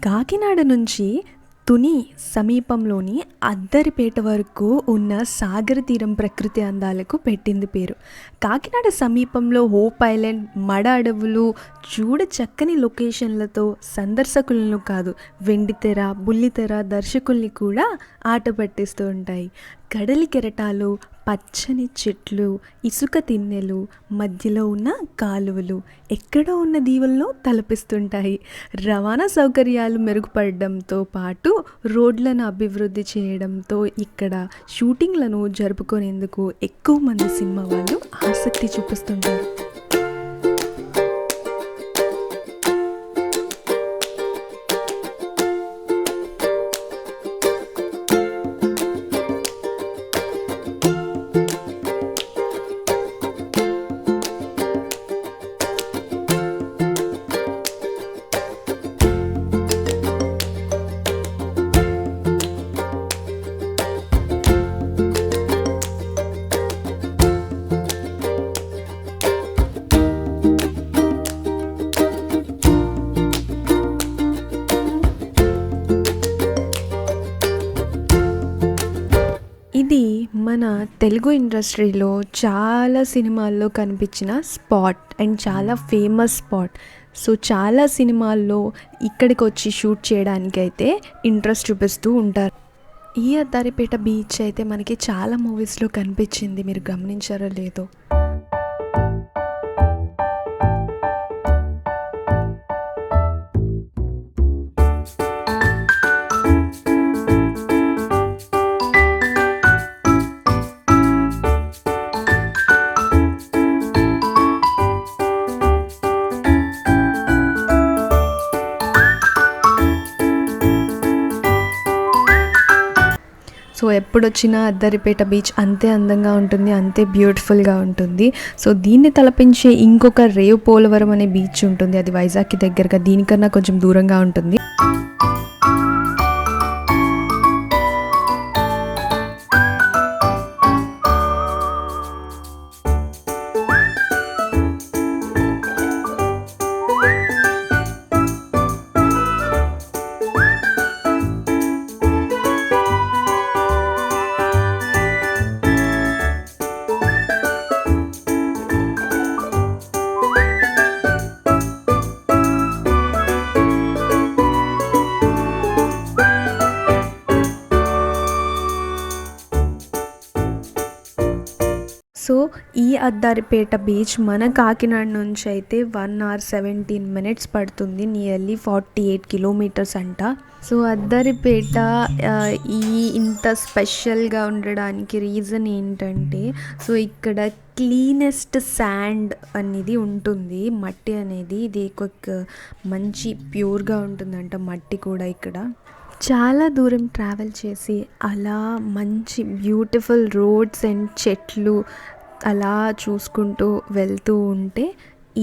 కాకినాడ నుంచి తుని సమీపంలోని అద్దరిపేట వరకు ఉన్న సాగర తీరం ప్రకృతి అందాలకు పెట్టింది పేరు. కాకినాడ సమీపంలో హోప్ ఐలాండ్, మడ అడవులు చూడ చక్కని లొకేషన్లతో సందర్శకులను కాదు, వెండితెర, బుల్లితెర దర్శకుల్ని కూడా ఆట పట్టిస్తూ ఉంటాయి. కడలి కెరటాలు, పచ్చని చెట్లు, ఇసుక తిన్నెలు, మధ్యలో ఉన్న కాలువలు ఎక్కడో ఉన్న దీవుల్లో తలపిస్తుంటాయి. రవాణా సౌకర్యాలు మెరుగుపడడంతో పాటు రోడ్లను అభివృద్ధి చేయడంతో ఇక్కడ షూటింగ్లను జరుపుకునేందుకు ఎక్కువ మంది సినిమా వాళ్ళు ఆసక్తి చూపిస్తుంటారు. ఇది మన తెలుగు ఇండస్ట్రీలో చాలా సినిమాల్లో కనిపించిన స్పాట్ అండ్ చాలా ఫేమస్ స్పాట్. సో చాలా సినిమాల్లో ఇక్కడికి వచ్చి షూట్ చేయడానికి అయితే ఇంట్రెస్ట్ చూపిస్తూ ఉంటారు. ఈ అద్దారిపేట బీచ్ అయితే మనకి చాలా మూవీస్లో కనిపించింది, మీరు గమనించారో లేదో. సో ఎప్పుడొచ్చినా అద్దరిపేట బీచ్ అంతే అందంగా ఉంటుంది, అంతే బ్యూటిఫుల్గా ఉంటుంది. సో దీన్ని తలపించే ఇంకొక రేవ్ పోలవరం అనే బీచ్ ఉంటుంది, అది వైజాగ్కి దగ్గరగా, దీనికన్నా కొంచెం దూరంగా ఉంటుంది. సో ఈ అద్దారిపేట బీచ్ మన కాకినాడ నుంచి అయితే 1 hour 17 minutes పడుతుంది, నియర్లీ 48 kilometers అంట. సో అద్దారిపేట ఇంత స్పెషల్గా ఉండడానికి రీజన్ ఏంటంటే, సో ఇక్కడ క్లీనెస్ట్ శాండ్ అనేది ఉంటుంది, మట్టి అనేది ఇది మంచి ప్యూర్గా ఉంటుందంట మట్టి కూడా. ఇక్కడ చాలా దూరం ట్రావెల్ చేసి అలా మంచి బ్యూటిఫుల్ రోడ్స్ అండ్ చెట్లు అలా చూసుకుంటూ వెళ్తూ ఉంటే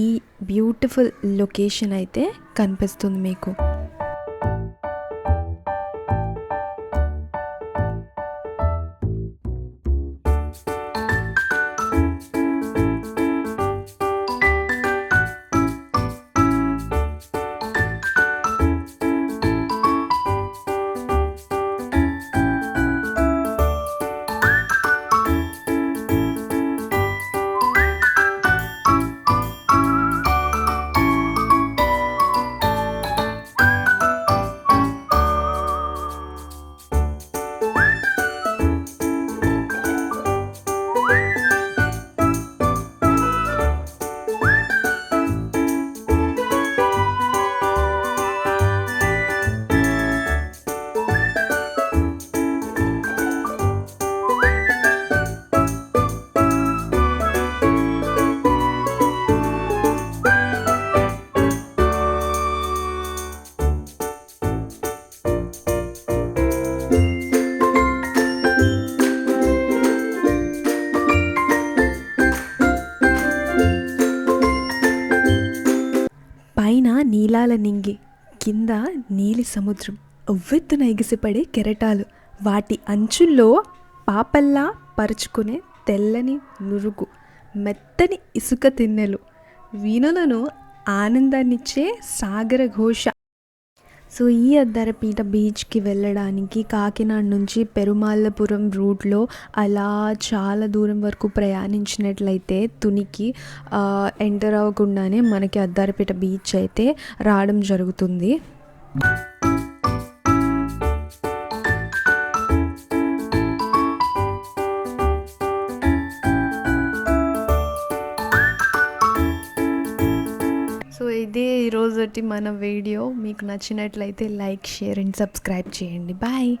ఈ బ్యూటిఫుల్ లొకేషన్ అయితే కనిపిస్తుంది మీకు. పైన నీలాల నింగి, కింద నీలి సముద్రం, ఉవ్వెత్తున ఎగిసిపడే కెరటాలు, వాటి అంచుల్లో పాపల్లా పరుచుకునే తెల్లని నురుగు, మెత్తని ఇసుక తిన్నెలు, వీణులను ఆనందాన్నిచ్చే సాగర ఘోష. సో ఈ అద్దరపీట బీచ్కి వెళ్ళడానికి కాకినాడ నుంచి పెరుమాళ్ళపురం రూట్లో అలా చాలా దూరం వరకు ప్రయాణించినట్లయితే తునికి ఎంటర్ అవ్వకుండానే మనకి అద్దరపీట బీచ్ అయితే రావడం జరుగుతుంది. సో ఇదే ఈరోజుటి మన వీడియో. మీకు నచ్చినట్లయితే లైక్, షేర్ అండ్ సబ్స్క్రైబ్ చేయండి. బాయ్.